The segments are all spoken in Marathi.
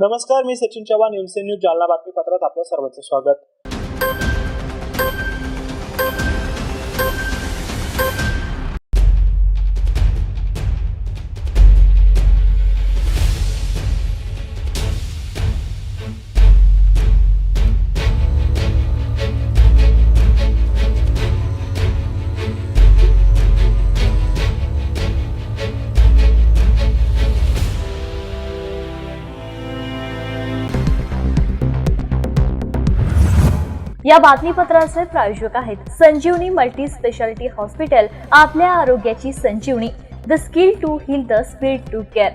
नमस्कार, मी सचिन चव्हाण, एमसी न्यूज जालना बातमीपत्रात आपल्या सर्वांचं स्वागत। या बातमीपत्राचे प्रायोजक आहेत संजीवनी मल्टी स्पेशालिटी हॉस्पिटल, आपल्या आरोग्याची संजीवनी, the skill to heal, the speed to care.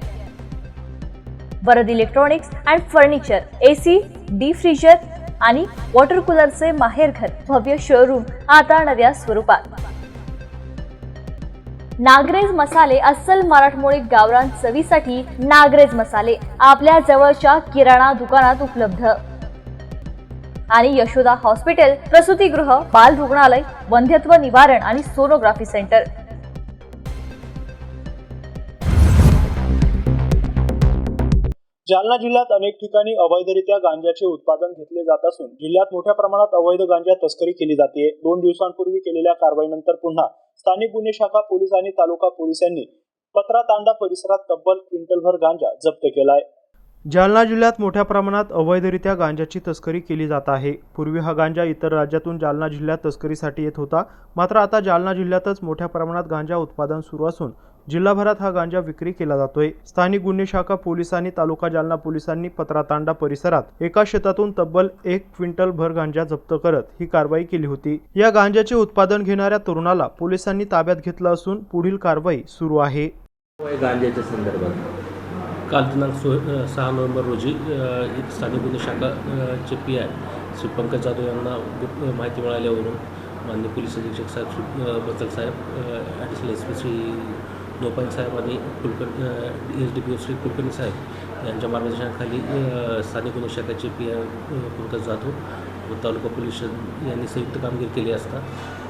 Varad electronics and furniture, AC, deep freezer आणि वॉटर कूलरचे माहेरघर, भव्य शोरूम आता नव्या स्वरूपात। नागरेज मसाले, अस्सल मराठमोळी गावरान चवीसाठी नागरेज मसाले आपल्या जवळच्या किराणा दुकानात उपलब्ध। आणि यशोदा हॉस्पिटल, प्रसूतीगृह, बाल रुग्णालय, वंध्यत्व निवारण आणि सोनोग्राफी सेंटर। जालना जिल्ह्यात अनेक ठिकाणी अवैधरित्या गांजाचे उत्पादन घेतले जात असून जिल्ह्यात मोठ्या प्रमाणात अवैध गांजा तस्करी केली जाते। 2 दिवसांपूर्वी केलेल्या कारवाईनंतर पुन्हा स्थानिक गुन्हे शाखा पोलीस आणि तालुका पोलिसांनी पत्रातांडा परिसरात तब्बल क्विंटलभर गांजा जप्त केलाय। जालना जिल्ह्यात मोठ्या प्रमाणात अवैधरित्या गांजाची तस्करी केली जात आहे। पूर्वी हा गांजा इतर राज्यातून जालना जिल्ह्यात तस्करीसाठी येत होता, मात्र आता जालना जिल्ह्यातच मोठ्या प्रमाणात गांजा उत्पादन सुरू असून जिल्हाभरात हा गांजा विक्री केला जातोय। स्थानिक गुन्हे शाखा पोलीस आणि तालुका जालना पोलिसांनी पत्रातांडा परिसरात एका शेतातून तब्बल 1 क्विंटल भर गांजा जप्त करत ही कारवाई केली होती। या गांजाचे उत्पादन घेणाऱ्या तरुणाला पोलिसांनी ताब्यात घेतलं असून पुढील कारवाई सुरू आहे। गांजाच्या संदर्भात काल दिनांक 6 नोव्हेंबर रोजी स्थानिक गुन्हे शाखा चे PI श्री पंकज जाधव यांना माहिती मिळाल्यावरून माननीय पोलीस अधीक्षक साहेब बचल साहेब, ॲडिशनल SP श्री नोपाल साहेब आणि कुलकर्णी SDPO श्री कुलकर्णी साहेब यांच्या मार्गदर्शनाखाली स्थानिक गुन्हे शाखेचे PI पंकज जाधव व तालुका पोलीस यांनी संयुक्त कामगिरी केली असता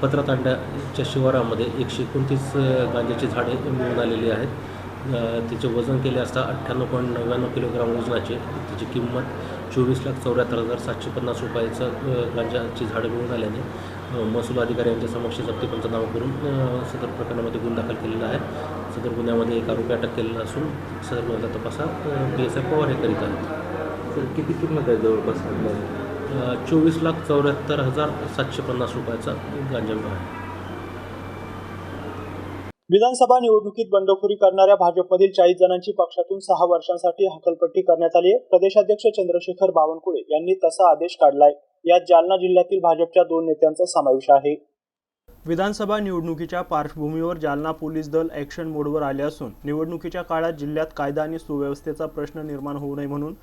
पत्रातांड्याच्या शिवारामध्ये 129 गांजाची झाडे मिळून आलेली आहेत। तिचे वजन केले असता 98.99 किलोग्राम वजनाचे, तिची किंमत 24,74,750 रुपयाचं गांजाची झाडं मिळून आल्याने महसूल अधिकारी यांच्या समक्ष जप्ती पंचनामा करून सदर प्रकरणामध्ये गुन्हा दाखल केलेला आहे। सदर गुन्ह्यामध्ये एक आरोपी अटक केलेला असून सदर गुन्ह्याचा तपास PSI पवार हे करीत आहेत। सर किती किंमत आहे जवळपास? 24,74,750 रुपयाचा गांजा आहे। विधानसभा निवडणुकीत बंडखोरी करणाऱ्या भाजपमधील 40 जणांची पक्षातून 6 वर्षांसाठी हकलपट्टी करण्यात आली आहे। प्रदेशाध्यक्ष चंद्रशेखर बावनकुळे यांनी तसा आदेश काढलाय। यात जालना जिल्ह्यातील भाजपच्या 2 नेत्यांचा समावेश आहे। विधानसभा निवडणुकीच्या पार्श्वभूमीवर जालना पोलीस दल ॲक्शन मोडवर आले असून निवडणुकीच्या काळात जिल्ह्यात कायदा आणि सुव्यवस्थेचा प्रश्न निर्माण होऊ नये म्हणून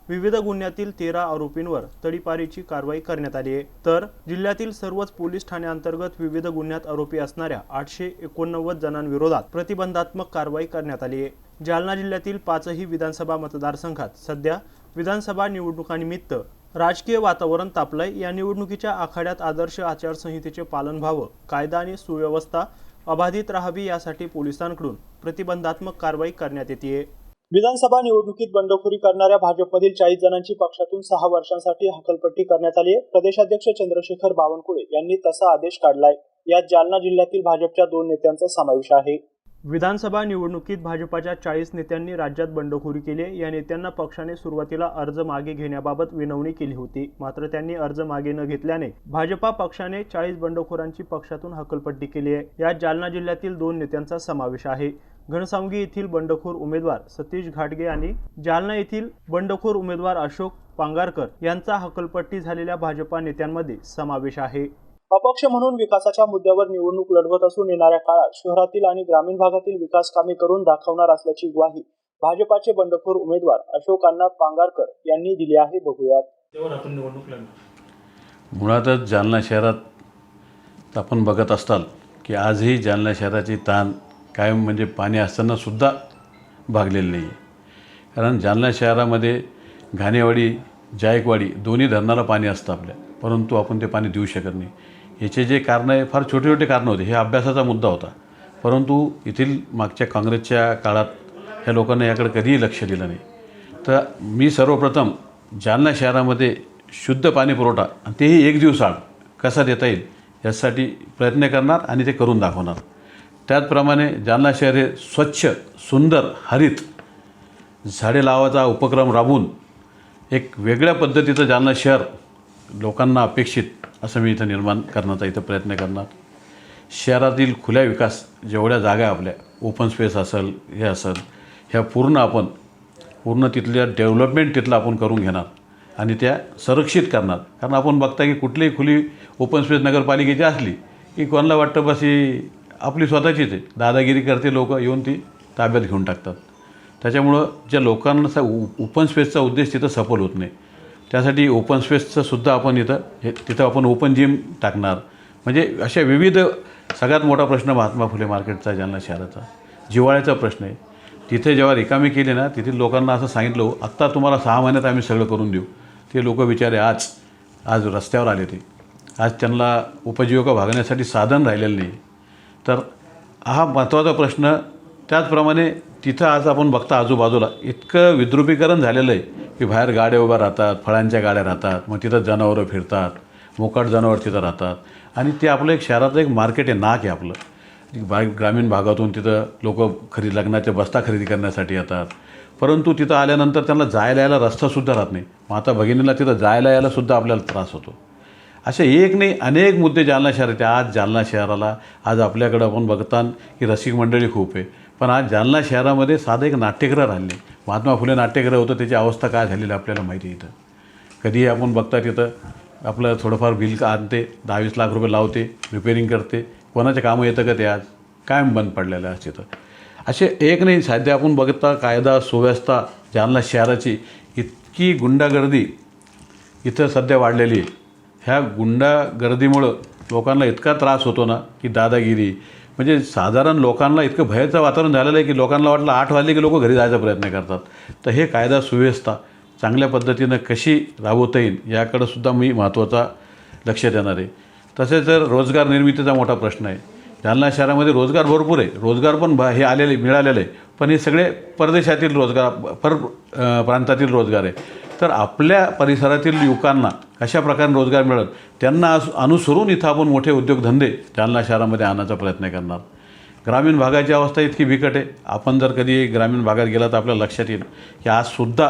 विविध गुन्ह्यातील 13 आरोपींवर तडीपारीची कारवाई करण्यात आली आहे। तर जिल्ह्यातील सर्वच पोलीस ठाण्यांतर्गत विविध गुन्ह्यात आरोपी असणाऱ्या 889 जणांविरोधात प्रतिबंधात्मक कारवाई करण्यात आली आहे। जालना जिल्ह्यातील 5ही विधानसभा मतदारसंघात सध्या विधानसभा निवडणुकांनिमित्त राजकीय वातावरण तापलंय। या निवडणुकीच्या आखाड्यात आदर्श आचारसंहितेचे पालन व्हावं, कायदा आणि सुव्यवस्था अबाधित राहावी यासाठी पोलिसांकडून प्रतिबंधात्मक कारवाई करण्यात येते। विधानसभा निवडणुकीत बंडखोरी करणाऱ्या भाजपमधील 40 जणांची पक्षातून 6 वर्षांसाठी हकलपट्टी करण्यात आली आहे। प्रदेशाध्यक्ष चंद्रशेखर बावनकुळे यांनी तसा आदेश काढलाय। यात जालना जिल्ह्यातील भाजपच्या 2 नेत्यांचा समावेश आहे। विधानसभा निवडणुकीत भाजपाच्या 40 नेत्यांनी राज्यात बंडखोरी केली आहे। या नेत्यांना पक्षाने सुरुवातीला अर्ज मागे घेण्याबाबत विनवणी केली होती, मात्र त्यांनी अर्ज मागे न घेतल्याने भाजपा पक्षाने 40 बंडखोरांची पक्षातून हकलपट्टी केली आहे। यात जालना जिल्ह्यातील 2 नेत्यांचा समावेश आहे। घनसावंगी येथील बंडखोर उमेदवार सतीश घाटगे आणि जालना येथील बंडखोर उमेदवार अशोक पांगारकर यांचा हकलपट्टी झालेल्या भाजपा नेत्यांमध्ये समावेश आहे। अपक्ष म्हणून विकासाच्या मुद्द्यावर निवडणूक लढवत असून येणाऱ्या काळात शहरातील आणि ग्रामीण भागातील विकास कामे करून दाखवणार असल्याची ग्वाही भाजपाचे बंडखोर उमेदवार अशोक अण्णा पांगारकर यांनी दिली आहे। बघूयात। तेव्हा आपण निवडणूक लढणार। मुळातच जालना शहरात आपण बघत असताल की आजही जालना शहराची ताण कायम म्हणजे पाणी असताना सुद्धा भागलेली नाही। कारण जालना शहरामध्ये घाणेवाडी, जायकवाडी दोन्ही धरणाला पाणी असतं आपल्या, परंतु आपण ते पाणी देऊ शकत नाही। याचे जे कारण आहे फार छोटे छोटे कारण होते, हे अभ्यासाचा मुद्दा होता, परंतु येथील मागच्या काँग्रेसच्या काळात ह्या लोकांना याकडे कधीही लक्ष दिलं नाही। तर मी सर्वप्रथम जालना शहरामध्ये शुद्ध पाणी पुरवठा आणि तेही एक दिवसाआड कसा देता येईल यासाठी प्रयत्न करणार आणि ते करून दाखवणार. त्याचप्रमाणे जालना शहर हे स्वच्छ, सुंदर, हरित झाडे लावायचा उपक्रम राबवून एक वेगळ्या पद्धतीचं जालना शहर लोकांना अपेक्षित असं मी इथं निर्माण करण्याचा इथं प्रयत्न करणार. शहरातील खुल्या विकास जेवढ्या जागा आपल्या ओपन स्पेस असेल हे असेल ह्या पूर्ण तिथल्या डेव्हलपमेंट तिथलं आपण करून घेणार आणि त्या संरक्षित करणार. कारण आपण बघता की कुठलीही खुली ओपन स्पेस नगरपालिकेची असली की कोणाला वाटतं बस ही आपली स्वतःचीच आहे, दादागिरी करते लोक येऊन ती ताब्यात घेऊन टाकतात. त्याच्यामुळं ज्या लोकांचा ओपन स्पेसचा उद्देश तिथं सफल होत नाही. त्यासाठी ओपन स्पेसचं सुद्धा आपण तिथं आपण ओपन जिम टाकणार. म्हणजे अशा विविध सगळ्यात मोठा प्रश्न महात्मा फुले मार्केटचा जालना शहराचा जिव्हाळ्याचा प्रश्न आहे. तिथे जेव्हा रिकामी केली ना तेथील लोकांना असं सांगितलं हो आत्ता तुम्हाला 6 महिन्यात आम्ही सगळं करून देऊ. ते लोक बिचारे आज रस्त्यावर आले. ते आज त्यांना उपजीविका भागण्यासाठी साधन राहिलेलं नाही. तर हा महत्त्वाचा प्रश्न. त्याचप्रमाणे तिथं आज आपण बघता आजूबाजूला इतकं विद्रुपीकरण झालेलं आहे की बाहेर गाड्या उभ्या राहतात, फळांच्या गाड्या राहतात, मग तिथं जनावरं फिरतात, मोकाट जनावर तिथं राहतात आणि ते आपलं एक शहराचं एक मार्केट आहे, नाक आहे आपलं. ग्रामीण भागातून तिथं लोक लग्नाच्या बस्ता खरेदी करण्यासाठी येतात. परंतु तिथं आल्यानंतर त्यांना जायला यायला रस्तासुद्धा राहत नाही. माता भगिनीला तिथं जायला यायलासुद्धा आपल्याला त्रास होतो. असे एक नाही अनेक मुद्दे जालना शहराचे. आज जालना शहराला आज आपल्याकडं आपण बघता की रसिक मंडळी खूप आहे, पण आज जालना शहरामध्ये साधं एक नाट्यगृह राहिले. महात्मा फुले नाट्यगृह होतं, त्याची अवस्था काय झालेली आपल्याला माहिती आहे. इथं कधीही आपण बघता तिथं आपलं थोडंफार बिल आणते, 10-20 लाख रुपये लावते, रिपेरिंग करते. कोणाचे कामं येतं का ते आज कायम बंद पडलेलं आहे तिथं. असे एक नाही साध्य आपण बघता कायदा सुव्यवस्था जालना शहराची इतकी गुंडागर्दी इथं सध्या वाढलेली आहे. ह्या गुंडागर्दीमुळं लोकांना इतका त्रास होतो ना की दादागिरी म्हणजे साधारण लोकांना इतकं भयाचं वातावरण झालेलं आहे की लोकांना वाटलं 8 वाजले की लोक घरी जायचा प्रयत्न करतात. तर हे कायदा सुव्यवस्था चांगल्या पद्धतीनं कशी राबवता येईल याकडंसुद्धा मी महत्त्वाचा लक्ष देणार आहे. तसेच जर रोजगार निर्मितीचा मोठा प्रश्न आहे. जालना शहरामध्ये रोजगार भरपूर आहे, रोजगार पण मिळालेले आहे, पण हे सगळे परदेशातील रोजगार प्रांतातील रोजगार आहे. तर आपल्या परिसरातील युवकांना कशा प्रकारे रोजगार मिळेल त्यांना अनुसरून इथं आपण मोठे उद्योगधंदे जालना शहरामध्ये आणायचा प्रयत्न करणार. ग्रामीण भागाची अवस्था इतकी बिकट आहे. आपण जर कधी ग्रामीण भागात गेला तर आपल्याला लक्षात येईल की आजसुद्धा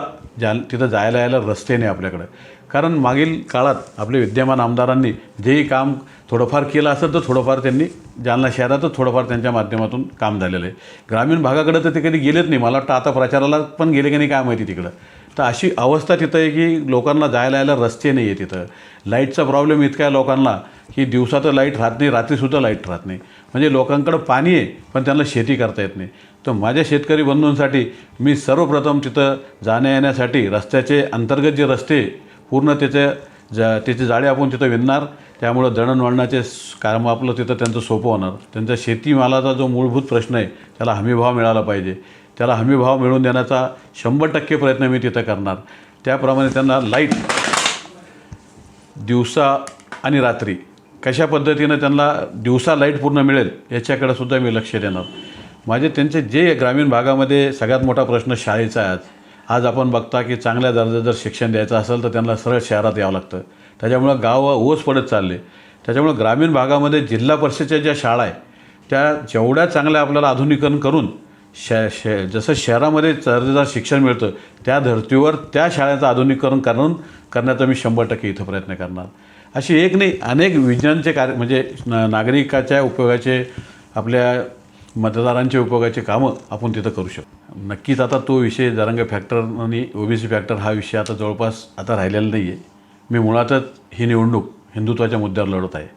तिथं जायला यायला रस्ते नाही आपल्याकडे. कारण मागील काळात आपले विद्यमान आमदारांनी जेही काम थोडंफार केलं असेल तर थोडंफार त्यांनी जालना शहरातच थोडंफार त्यांच्या माध्यमातून काम झालेलं आहे. ग्रामीण भागाकडे तर ते कधी गेलेच नाही. मला वाटतं आता प्रचाराला पण गेले की नाही काय माहिती तिकडं. तर अशी अवस्था तिथं आहे की लोकांना जायला यायला रस्ते नाही आहे. तिथं लाईटचा प्रॉब्लेम इतका आहे लोकांना की दिवसा तर लाईट राहत नाही, रात्रीसुद्धा लाईट राहत नाही. म्हणजे लोकांकडं पाणी आहे पण त्यांना शेती करता येत नाही. तर माझ्या शेतकरी बंधूंसाठी मी सर्वप्रथम तिथं जाण्या येण्यासाठी रस्त्याचे अंतर्गत जे रस्ते पूर्ण त्याचे जाळे आपण तिथं विणणार. त्यामुळं दळणवळणाचे काम आपलं तिथं त्यांचं सोपं होणार. त्यांचा शेतीमालाचा जो मूलभूत प्रश्न आहे त्याला हमीभाव मिळाला पाहिजे. त्याला हमीभाव मिळवून देण्याचा 100% प्रयत्न मी तिथं करणार. त्याप्रमाणे त्यांना लाईट दिवसा आणि रात्री कशा पद्धतीनं त्यांना दिवसा लाईट पूर्ण मिळेल याच्याकडेसुद्धा मी लक्ष देणार. त्यांचे जे ग्रामीण भागामध्ये सगळ्यात मोठा प्रश्न शाळेचा आहे. आज आपण बघता की चांगल्या दर्जाचं जर शिक्षण द्यायचं असेल तर त्यांना सरळ शहरात यावं लागतं. त्याच्यामुळं गाव ओस पडत चालले. त्याच्यामुळं ग्रामीण भागामध्ये जिल्हा परिषदेच्या ज्या शाळा आहे त्या जेवढ्या चांगल्या आपल्याला आधुनिकीकरण करून जसं शहरामध्ये दर्जेदार शिक्षण मिळतं त्या धर्तीवर त्या शाळेचं आधुनिकीकरण करण्याचा मी 100% इथं प्रयत्न करणार. अशी एक नाही अनेक विज्ञानचे कार्य नागरिकाच्या उपयोगाचे आपल्या मतदारांच्या उपयोगाचे कामं आपण तिथं करू शकतो. नक्कीच आता तो विषय जरांगे फॅक्टर आणि OBC फॅक्टर हा विषय आता जवळपास आता राहिलेला नाही आहे. मी मुळातच ही निवडणूक हिंदुत्वाच्या मुद्द्यावर लढत आहे.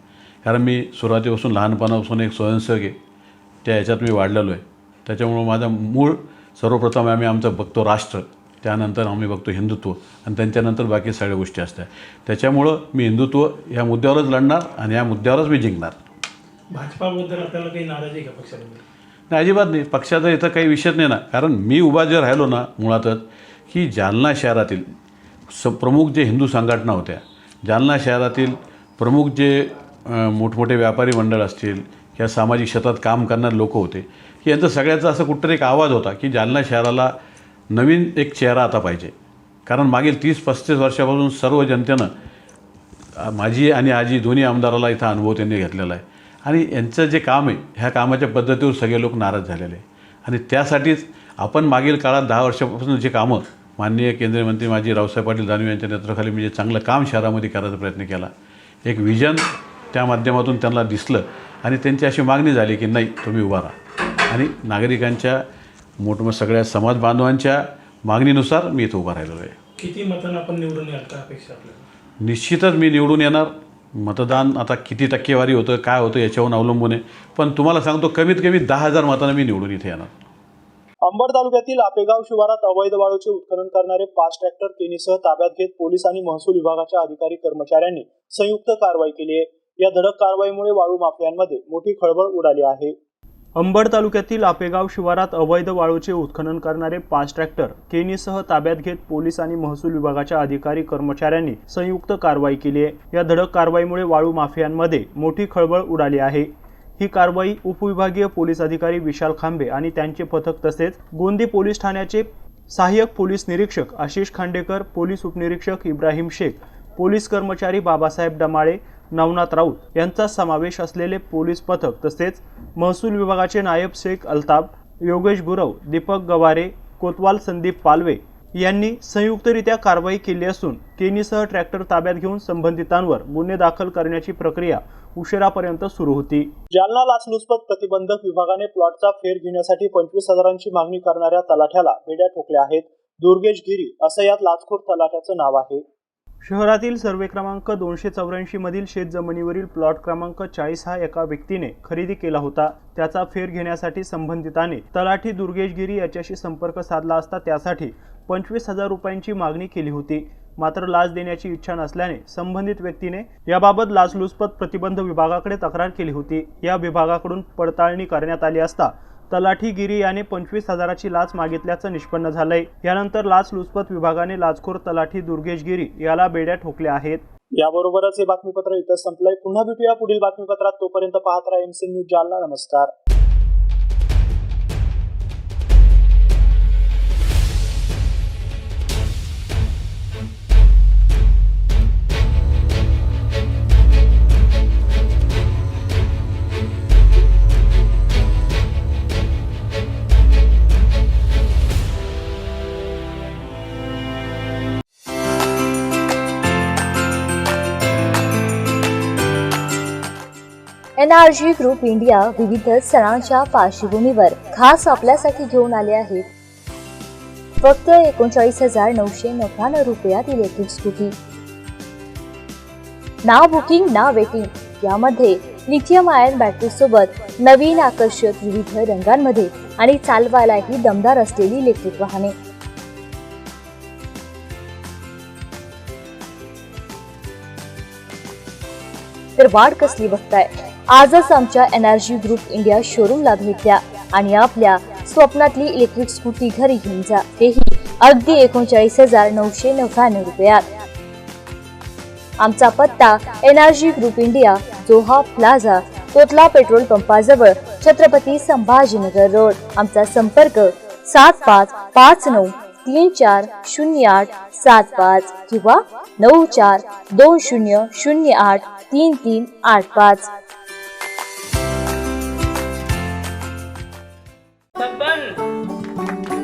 कारण मी सुरुवातीपासून लहानपणापासून एक स्वयंसेवक आहे, त्या ह्याच्यात मी वाढलेलो आहे. त्याच्यामुळं माझा मूळ सर्वप्रथम आम्ही आमचं बघतो राष्ट्र, त्यानंतर आम्ही बघतो हिंदुत्व आणि त्यांच्यानंतर बाकी सगळ्या गोष्टी असतात. त्याच्यामुळं मी हिंदुत्व ह्या मुद्द्यावरच लढणार आणि या मुद्द्यावरच मी जिंकणार. भाजपाबद्दल आपल्याला काही नाराजी आहे का पक्षाबद्दल? नाही, अजिबात नाही. पक्षाचा इथं काही विषयच नाही ना. कारण मी उभा जे राहिलो ना मुळातच की जालना शहरातील प्रमुख जे हिंदू संघटना होत्या, जालना शहरातील प्रमुख जे मोठमोठे व्यापारी मंडळ असतील किंवा सामाजिक क्षेत्रात काम करणारे लोक होते की यांचं सगळ्याचा असं कुठंतरी एक आवाज होता की जालना शहराला नवीन एक चेहरा आता पाहिजे. कारण मागील 30-35 वर्षापासून सर्व जनतेनं माझी आणि आजी दोन्ही आमदाराला इथं अनुभव त्यांनी घेतलेला आहे आणि यांचं जे काम आहे ह्या कामाच्या पद्धतीवर सगळे लोक नाराज झालेले आहे आणि त्यासाठीच आपण मागील काळात 10 वर्षापासून जे कामं माननीय केंद्रीय मंत्री माजी रावसाहेब पाटील दानवे यांच्या नेतृत्वाखाली म्हणजे चांगलं काम शहरामध्ये करायचा प्रयत्न केला. एक विजन त्या माध्यमातून त्यांना दिसलं आणि त्यांची अशी मागणी झाली की नाही तुम्ही उभा राहा आणि नागरिकांच्या मोठमोठ्या सगळ्या समाज बांधवांच्या मागणीनुसार मी इथं उभा राहिलेलो आहे. किती मतांना आपण निवडून याल का अपेक्षा आपल्याला? निश्चितच मी निवडून येणार. मतदान आता किती टक्केवारी होतं काय होतं याच्यावरून अवलंबून आहे, पण तुम्हाला सांगतो कमीत कमी 10,000 मतांना मी निवडून इथे येणार. अंबड तालुक्यातील आपेगाव शिवारात अवैध वाळूचे उत्खनन करणारे 5 ट्रॅक्टर केनीसह ताब्यात घेत पोलीस आणि महसूल विभागाच्या अधिकारी कर्मचाऱ्यांनी संयुक्त कारवाई केली आहे. या धडक कारवाईमुळे वाळू माफियांमध्ये मोठी खळबळ उडाली आहे. अंबड तालुक्यातील आपेगाव शिवारात अवैध वाळूचे उत्खनन करणारे 5 ट्रॅक्टर केनीसह ताब्यात घेत पोलीस आणि महसूल विभागाच्या अधिकारी कर्मचाऱ्यांनी संयुक्त कारवाई केली आहे. या धडक कारवाईमुळे वाळू माफियांमध्ये मोठी खळबळ उडाली आहे. ही कारवाई उपविभागीय पोलीस अधिकारी विशाल खांबे आणि त्यांचे पथक तसेच गोंदी पोलीस ठाण्याचे सहाय्यक पोलीस निरीक्षक आशिष खांडेकर, पोलीस उपनिरीक्षक इब्राहिम शेख, पोलीस कर्मचारी बाबासाहेब डमाळे, नवनाथ राऊत यांचा समावेश असलेले पोलीस पथक तसेच महसूल विभागाचे नायब शेख अल्ताफ, योगेश गुरव, दीपक गवारे, कोतवाल संदीप पालवे यांनी संयुक्तरित्या कारवाई केली असून केनीसह ट्रॅक्टर ताब्यात घेऊन संबंधितांवर गुन्हे दाखल करण्याची प्रक्रिया उशिरापर्यंत सुरू होती. जालना लाचलुचपत प्रतिबंधक विभागाने प्लॉटचा फेर घेण्यासाठी 25,000ची मागणी करणाऱ्या तलाठ्याला बेड्या ठोकल्या आहेत. दुर्गेश गिरी असं यात लाचखोर तलाठ्याचं नाव आहे. शहरातील सर्वे क्रमांक 284 मधील शेत जमिनीवरील प्लॉट क्रमांक 40 हा एका व्यक्तीने खरेदी केला होता. त्याचा फेर घेण्यासाठी संबंधिताने तलाठी दुर्गेश गिरी याच्याशी संपर्क साधला असता त्यासाठी 25,000 रुपयांची मागणी केली होती. मात्र लाच देण्याची इच्छा नसल्याने संबंधित व्यक्तीने याबाबत लाचलुचपत प्रतिबंध विभागाकडे तक्रार केली होती. या विभागाकडून पडताळणी करण्यात आली असता तलाठी गिरी याने 25,000ची लाच मागितल्याचं निष्पन्न झालंय. यानंतर लाचलुचपत विभागाने लाचखोर तलाठी दुर्गेश गिरी याला बेड्या ठोकल्या आहेत. याबरोबरच हे बातमीपत्र इथं संपलंय. पुन्हा भेटूया पुढील बातमीपत्रात. तोपर्यंत पाहत राहा MC न्यूज जालना. नमस्कार. NRG ग्रुप इंडिया विविध सणांच्या पार्श्वभूमीवर खास आपल्यासाठी घेऊन आले आहेत फक्त 39,999 रुपयात इलेक्ट्रिक स्कूटी. ना बुकिंग ना वेटिंग. यामध्ये लिथियम आयन बॅटरी सोबत नवीन आकर्षक विविध रंगांमध्ये आणि चालवायलाही दमदार असलेली इलेक्ट्रिक वाहने. तर वाढ कसली बघताय? आजच आमच्या NRG ग्रुप इंडिया शोरूमला भेट द्या आणि आपल्या स्वप्नातली इलेक्ट्रिक स्कूटी घरी घेऊन जा. तेही अगदी 39,999 रुपयात. आमचा पत्ता NRG group India, Joha plaza, Totla petrol पंपाजवळ, छत्रपती संभाजीनगर रोड. आमचा संपर्क 7550340875 किंवा 9420083385.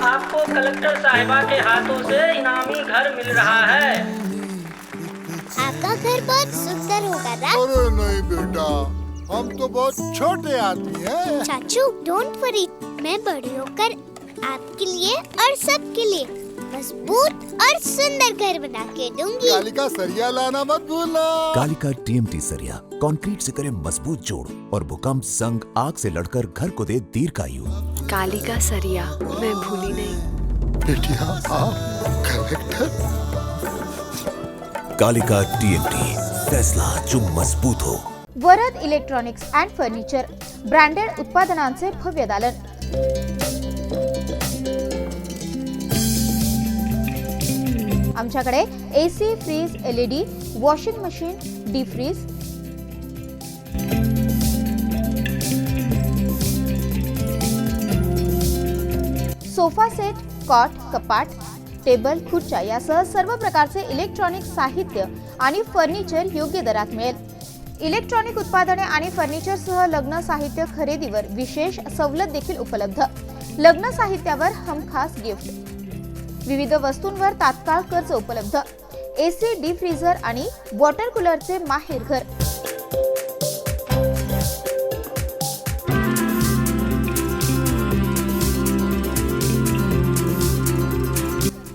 आपको कलेक्टर साहिबा के हाथों से इनामी घर मिल रहा है. आपका घर बहुत सुंदर होगा ना? अरे नहीं बेटा, हम तो बहुत छोटे आदमी हैं। चाचू डोंट वरी, मैं बड़ी होकर आपके लिए और सबके लिए मजबूत और सुंदर घर बना के दूंगी. कालिका सरिया लाना मत भूलना. कालिका TMT सरिया कंक्रीट से करे मजबूत जोड़ और भूकंप संग आग से लड़कर घर को दे दीर्घायु. कालिका सरिया मैं भूली नहीं. बेटिया आप कलेक्टर. कालिका TMT, फैसला जो मजबूत हो. Varad electronics and furniture branded उत्पादनांचे भव्य दालन. आमच्याकडे AC, fridge, LED, washing machine, deep fridge, sofa set, cot, कपाट, टेबल, खुर्च्या यासह सर्व प्रकारचे इलेक्ट्रॉनिक साहित्य आणि फर्निचर योग्य दरात मिळेल. इलेक्ट्रॉनिक उत्पादने आणि फर्निचरसह लग्न साहित्य खरेदीवर विशेष सवलत देखील उपलब्ध. लग्न साहित्यावर हमखास गिफ्ट. विविध वस्तूंवर तात्काळ कर्ज उपलब्ध. एसी, डीप फ्रीझर आणि वॉटर कूलरचे माहेरघर.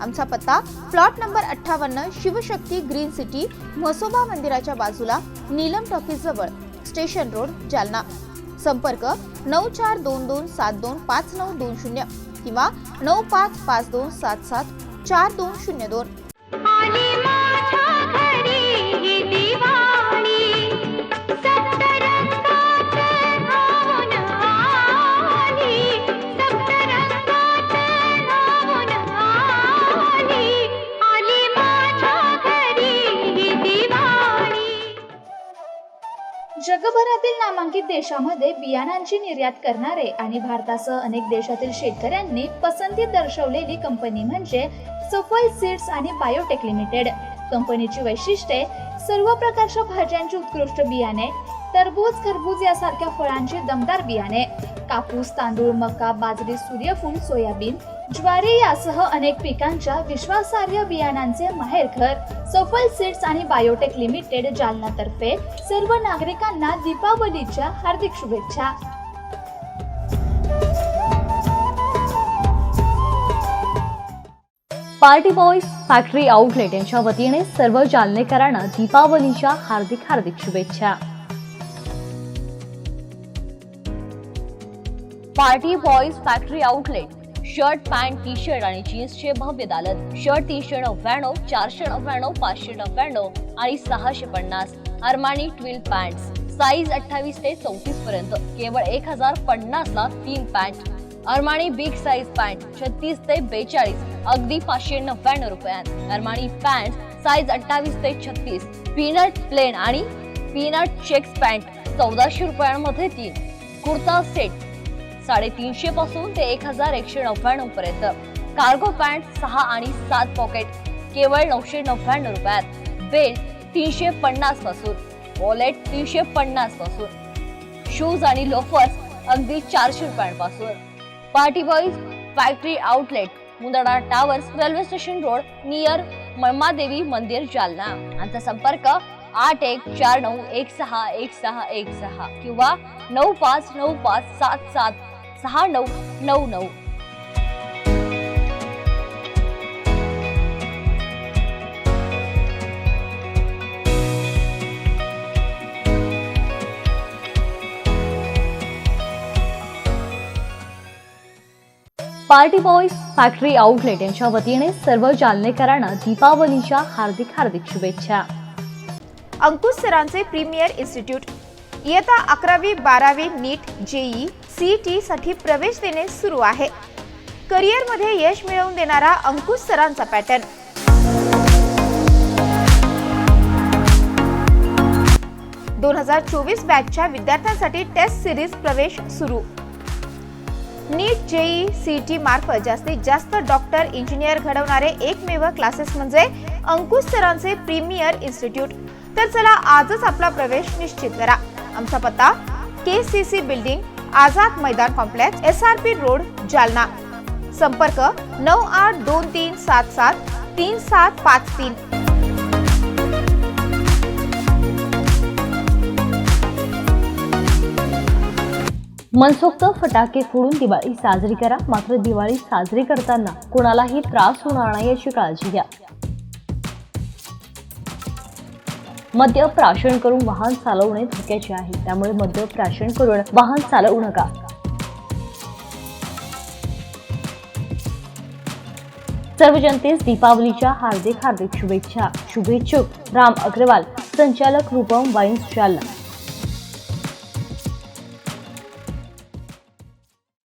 आमचा पत्ता plot number 58, Shivshakti green city, Mhasoba मंदिराच्या बाजूला, नीलम टॉकीज जवळ, स्टेशन रोड, जालना. संपर्क 9422725920 किंवा 9552774202. जगभरातील नामांकित देशांमध्ये बियाणांची निर्यात करणारे आणि भारतासह अनेक देशातील शेतकऱ्यांनी पसंती दर्शवलेली कंपनी म्हणजे सफल सीड्स आणि बायोटेक लिमिटेड. कंपनीची वैशिष्ट्ये: सर्व प्रकारच्या भाज्यांची उत्कृष्ट बियाणे, टरबूज, खरबूज यासारख्या फळांची दमदार बियाणे, कापूस, तांदूळ, मका, बाजरी, सूर्यफूल, सोयाबीन, ज्वारी यासह अनेक पिकांच्या विश्वासार्ह बियाणांचे माहेरघर सफल सीड्स आणि बायोटेक लिमिटेड, जालना तर्फे सर्व नागरिकांना दीपावलीच्या हार्दिक शुभेच्छा. पार्टी बॉयज फॅक्टरी आउटलेट यांच्या वतीने सर्व जालनेकरांना दीपावलीच्या हार्दिक शुभेच्छा. Party boys factory outlet shirt, pant, T shirt आणि जीन्सचे भव्य दालन. शर्ट 399, 499, 599 आणि 650. अरमानी ट्विल पॅन्ट्स साईज 28 ते 34 पर्यंत केवळ 1050 ला 3 pant. Armani big size pant 36 ते 42 अगदी 599 रुपयात. अरमानी पॅन्ट साईज 28 ते 36. पीनट प्लेन आणि पीनट चेक्स पॅन्ट 1400 रुपयांमध्ये 3. कुर्ता सेट 350 पासून ते 1199 पर्यंत. कार्गो पॅन्ट 6 आणि 7 पॉकेट केवळ 999 रुपयात. बेल्ट 350 पासून. वॉलेट 350 पासून. शूज आणि लोफर्स अगदी 400 रुपयांपासून. Party boys factory outlet, Mundada towers, railway station road, near Malmadevi मंदिर, जालना. आमचा संपर्क 8149161616 किंवा 9595776999. पार्टी बॉयज फॅक्टरी आउटलेट यांच्या वतीने सर्व जालनेकरांना दीपावलीच्या हार्दिक शुभेच्छा. अंकुश सरांचे प्रीमियर इन्स्टिट्यूट. इयत्ता 11वी 12वी नीट, जेई, सीईटी साठी प्रवेश देणे सुरू आहे. करिअरमध्ये यश मिळवून देणारा अंकुश सरांचा पॅटर्न. दोन 2024 बॅचच्या विद्यार्थ्यांसाठी टेस्ट सिरीज प्रवेश सुरू. नीट, जेई, सीईटी मार्फत जास्तीत जास्त डॉक्टर, इंजिनियर घडवणारे एकमेव क्लासेस म्हणजे अंकुश सरांचे प्रीमियर इन्स्टिट्यूट. तर चला आजच आपला प्रवेश निश्चित करा. आमचा पत्ता KCC building, Azad Maidan complex, SRP road, Jalna. संपर्क 9823773753. मनसोक्त फटाके फोडून दिवाळी साजरी करा, मात्र दिवाळी साजरी करताना कोणालाही त्रास होणार नाही याची काळजी घ्या. मद्य प्राशन करून वाहन चालवणे धोक्याचे आहे, त्यामुळे मद्य प्राशन करून वाहन चालवू नका. सर्व जनतेस दीपावलीच्या हार्दिक शुभेच्छा. शुभेच्छुक राम अग्रवाल, संचालक रूपम वाईन्स, जालना.